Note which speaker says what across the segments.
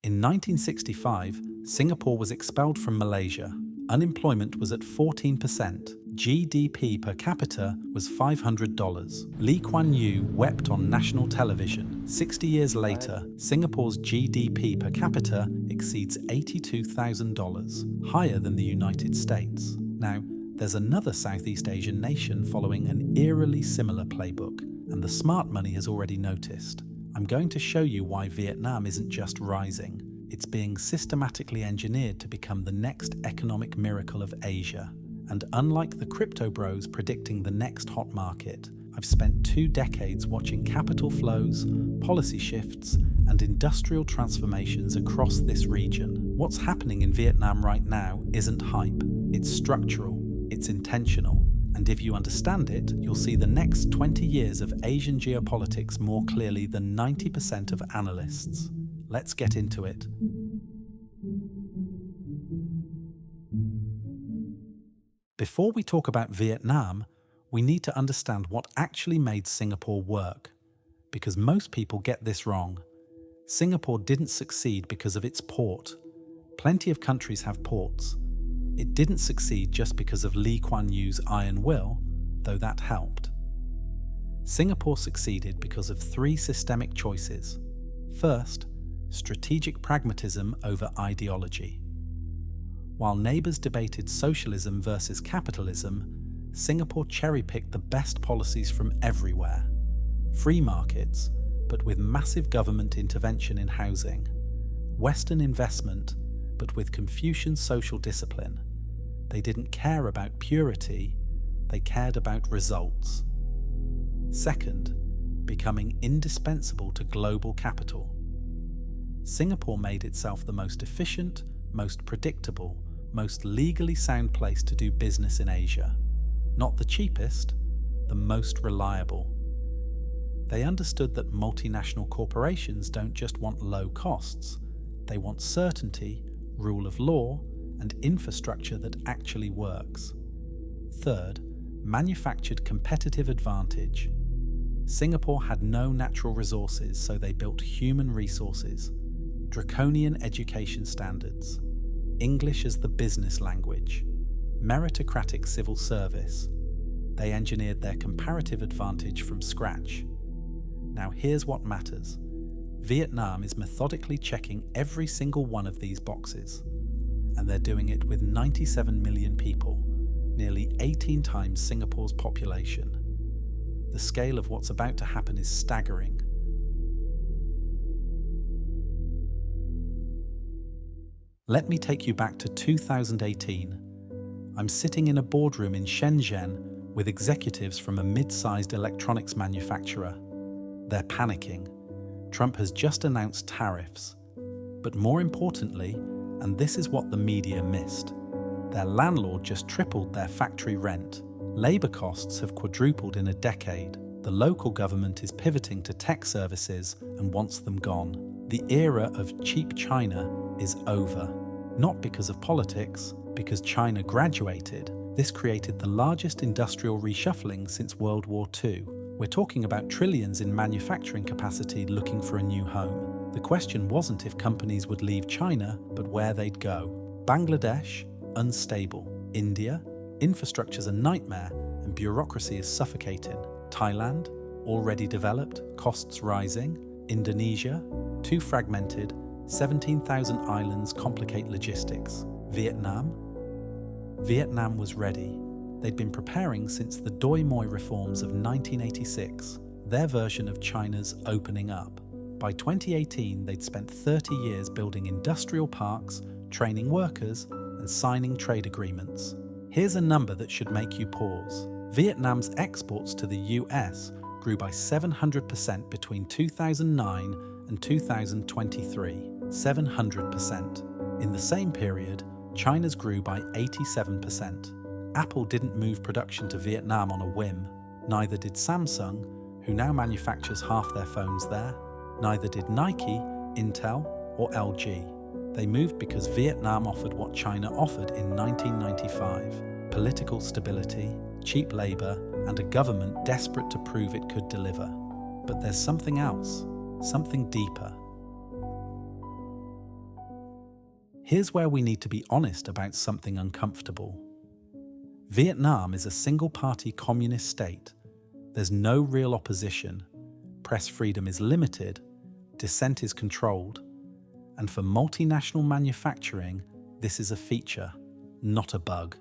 Speaker 1: In 1965, Singapore was expelled from Malaysia. Unemployment was at 14%. GDP per capita was $500. Lee Kuan Yew wept on national television. 60 years later, Singapore's GDP per capita exceeds $82,000, higher than the United States. Now, there's another Southeast Asian nation following an eerily similar playbook, and the smart money has already noticed. I'm going to show you why Vietnam isn't just rising. It's being systematically engineered to become the next economic miracle of Asia. And unlike the crypto bros predicting the next hot market, I've spent 2 decades watching capital flows, policy shifts, and industrial transformations across this region. What's happening in Vietnam right now isn't hype. It's structural, it's intentional. And if you understand it, you'll see the next 20 years of Asian geopolitics more clearly than 90% of analysts. Let's get into it. Before we talk about Vietnam, we need to understand what actually made Singapore work. Because most people get this wrong. Singapore didn't succeed because of its port. Plenty of countries have ports. It didn't succeed just because of Lee Kuan Yew's iron will, though that helped. Singapore succeeded because of 3 systemic choices. First, strategic pragmatism over ideology. While neighbours debated socialism versus capitalism, Singapore cherry-picked the best policies from everywhere. Free markets, but with massive government intervention in housing. Western investment, but with Confucian social discipline. They didn't care about purity, they cared about results. Second, becoming indispensable to global capital. Singapore made itself the most efficient, most predictable, most legally sound place to do business in Asia. Not the cheapest, the most reliable. They understood that multinational corporations don't just want low costs, they want certainty, rule of law, and infrastructure that actually works. Third, manufactured competitive advantage. Singapore had no natural resources, so they built human resources. Draconian education standards, English as the business language, meritocratic civil service. They engineered their comparative advantage from scratch. Now here's what matters. Vietnam is methodically checking every single one of these boxes. And they're doing it with 97 million people, nearly 18 times Singapore's population. The scale of what's about to happen is staggering. Let me take you back to 2018. I'm sitting in a boardroom in Shenzhen with executives from a mid-sized electronics manufacturer. They're panicking. Trump has just announced tariffs. But more importantly, and this is what the media missed, their landlord just tripled their factory rent. Labour costs have quadrupled in a decade. The local government is pivoting to tech services and wants them gone. The era of cheap China is over. Not because of politics, because China graduated. This created the largest industrial reshuffling since World War II. We're talking about trillions in manufacturing capacity looking for a new home. The question wasn't if companies would leave China, but where they'd go. Bangladesh, unstable. India, infrastructure's a nightmare and bureaucracy is suffocating. Thailand, already developed, costs rising. Indonesia, too fragmented, 17,000 islands complicate logistics. Vietnam was ready. They'd been preparing since the Doi Moi reforms of 1986, their version of China's opening up. By 2018, they'd spent 30 years building industrial parks, training workers, and signing trade agreements. Here's a number that should make you pause. Vietnam's exports to the US grew by 700% between 2009 and 2023. 700%. In the same period, China's grew by 87%. Apple didn't move production to Vietnam on a whim. Neither did Samsung, who now manufactures half their phones there. Neither did Nike, Intel, or LG. They moved because Vietnam offered what China offered in 1995: political stability, cheap labor, and a government desperate to prove it could deliver. But there's something else, something deeper. Here's where we need to be honest about something uncomfortable. Vietnam is a single-party communist state. There's no real opposition. Press freedom is limited, dissent is controlled, and for multinational manufacturing, this is a feature, not a bug.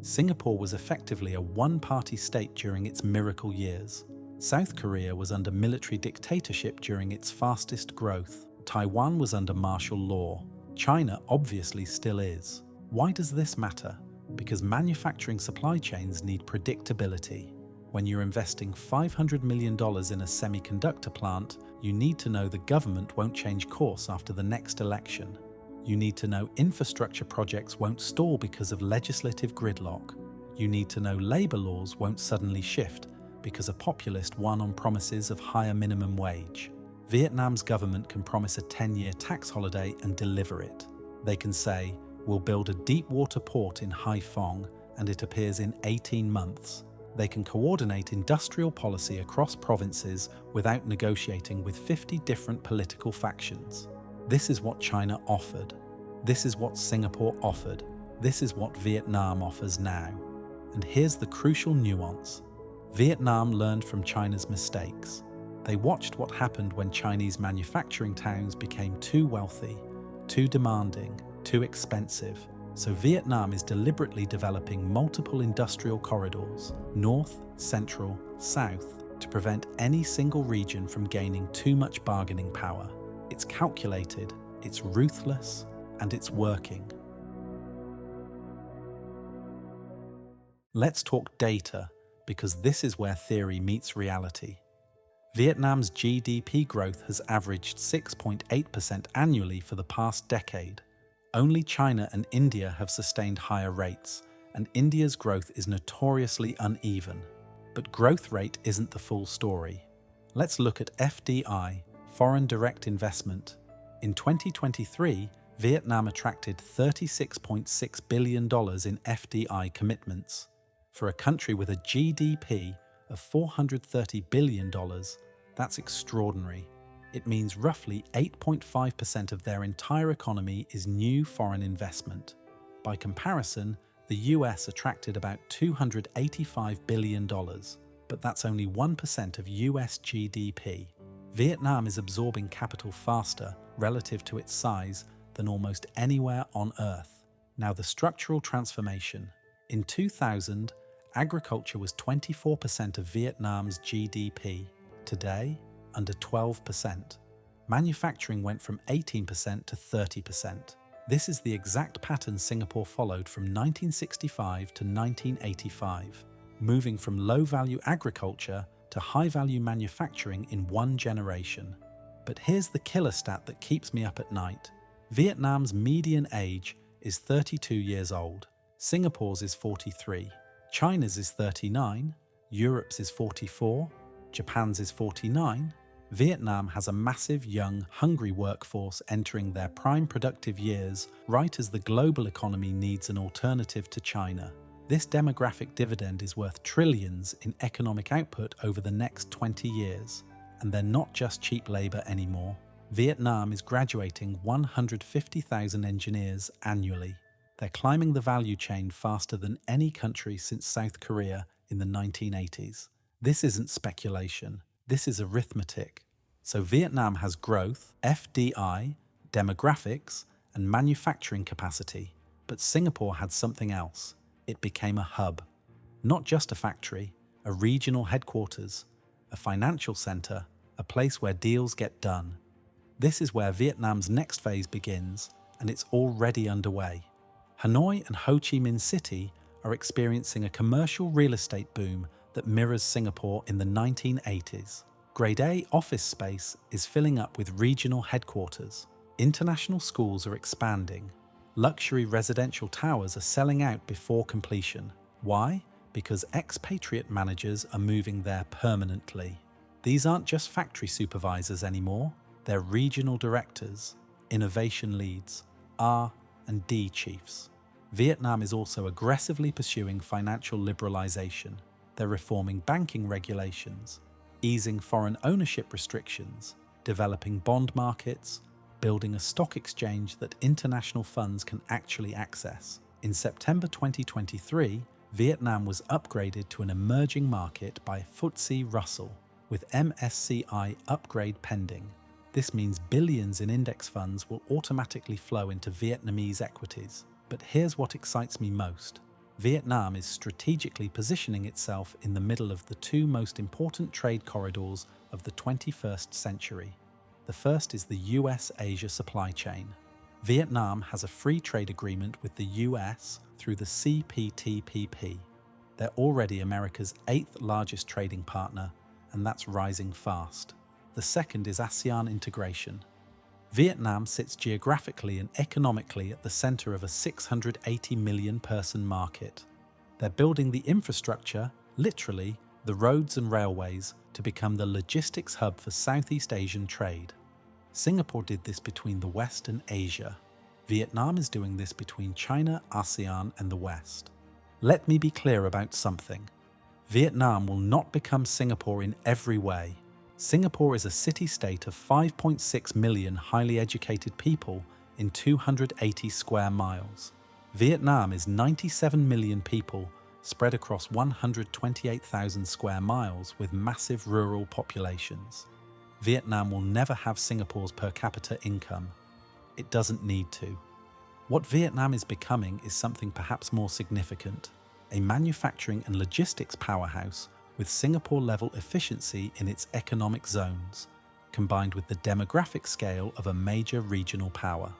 Speaker 1: Singapore was effectively a one-party state during its miracle years. South Korea was under military dictatorship during its fastest growth. Taiwan was under martial law. China obviously still is. Why does this matter? Because manufacturing supply chains need predictability. When you're investing $500 million in a semiconductor plant, you need to know the government won't change course after the next election. You need to know infrastructure projects won't stall because of legislative gridlock. You need to know labor laws won't suddenly shift because a populist won on promises of higher minimum wage. Vietnam's government can promise a 10-year tax holiday and deliver it. They can say, we'll build a deep water port in Hai Phong, and it appears in 18 months. They can coordinate industrial policy across provinces without negotiating with 50 different political factions. This is what China offered. This is what Singapore offered. This is what Vietnam offers now. And here's the crucial nuance. Vietnam learned from China's mistakes. They watched what happened when Chinese manufacturing towns became too wealthy, too demanding, too expensive. So Vietnam is deliberately developing multiple industrial corridors, north, central, south, to prevent any single region from gaining too much bargaining power. It's calculated, it's ruthless, and it's working. Let's talk data, because this is where theory meets reality. Vietnam's GDP growth has averaged 6.8% annually for the past decade. Only China and India have sustained higher rates, and India's growth is notoriously uneven. But growth rate isn't the full story. Let's look at FDI, foreign direct investment. In 2023, Vietnam attracted $36.6 billion in FDI commitments. For a country with a GDP of $430 billion, that's extraordinary. It means roughly 8.5% of their entire economy is new foreign investment. By comparison, the US attracted about $285 billion, but that's only 1% of US GDP. Vietnam is absorbing capital faster relative to its size than almost anywhere on Earth. Now the structural transformation. In 2000, agriculture was 24% of Vietnam's GDP. Today, under 12%. Manufacturing went from 18% to 30%. This is the exact pattern Singapore followed from 1965 to 1985, moving from low-value agriculture to high-value manufacturing in one generation. But here's the killer stat that keeps me up at night. Vietnam's median age is 32 years old. Singapore's is 43. China's is 39. Europe's is 44. Japan's is 49. Vietnam has a massive, young, hungry workforce entering their prime productive years right as the global economy needs an alternative to China. This demographic dividend is worth trillions in economic output over the next 20 years. And they're not just cheap labor anymore. Vietnam is graduating 150,000 engineers annually. They're climbing the value chain faster than any country since South Korea in the 1980s. This isn't speculation. This is arithmetic. So Vietnam has growth, FDI, demographics, and manufacturing capacity. But Singapore had something else. It became a hub. Not just a factory, a regional headquarters, a financial center, a place where deals get done. This is where Vietnam's next phase begins, and it's already underway. Hanoi and Ho Chi Minh City are experiencing a commercial real estate boom that mirrors Singapore in the 1980s. Grade A office space is filling up with regional headquarters. International schools are expanding. Luxury residential towers are selling out before completion. Why? Because expatriate managers are moving there permanently. These aren't just factory supervisors anymore. They're regional directors, innovation leads, R&D chiefs. Vietnam is also aggressively pursuing financial liberalization. They're reforming banking regulations, easing foreign ownership restrictions, developing bond markets, building a stock exchange that international funds can actually access. In September 2023, Vietnam was upgraded to an emerging market by FTSE Russell, with MSCI upgrade pending. This means billions in index funds will automatically flow into Vietnamese equities. But here's what excites me most. Vietnam is strategically positioning itself in the middle of the two most important trade corridors of the 21st century. The first is the US-Asia supply chain. Vietnam has a free trade agreement with the US through the CPTPP. They're already America's 8th largest trading partner, and that's rising fast. The second is ASEAN integration. Vietnam sits geographically and economically at the center of a 680 million person market. They're building the infrastructure, literally, the roads and railways, to become the logistics hub for Southeast Asian trade. Singapore did this between the West and Asia. Vietnam is doing this between China, ASEAN, and the West. Let me be clear about something. Vietnam will not become Singapore in every way. Singapore is a city-state of 5.6 million highly educated people in 280 square miles. Vietnam is 97 million people spread across 128,000 square miles with massive rural populations. Vietnam will never have Singapore's per capita income. It doesn't need to. What Vietnam is becoming is something perhaps more significant, a manufacturing and logistics powerhouse with Singapore-level efficiency in its economic zones, combined with the demographic scale of a major regional power.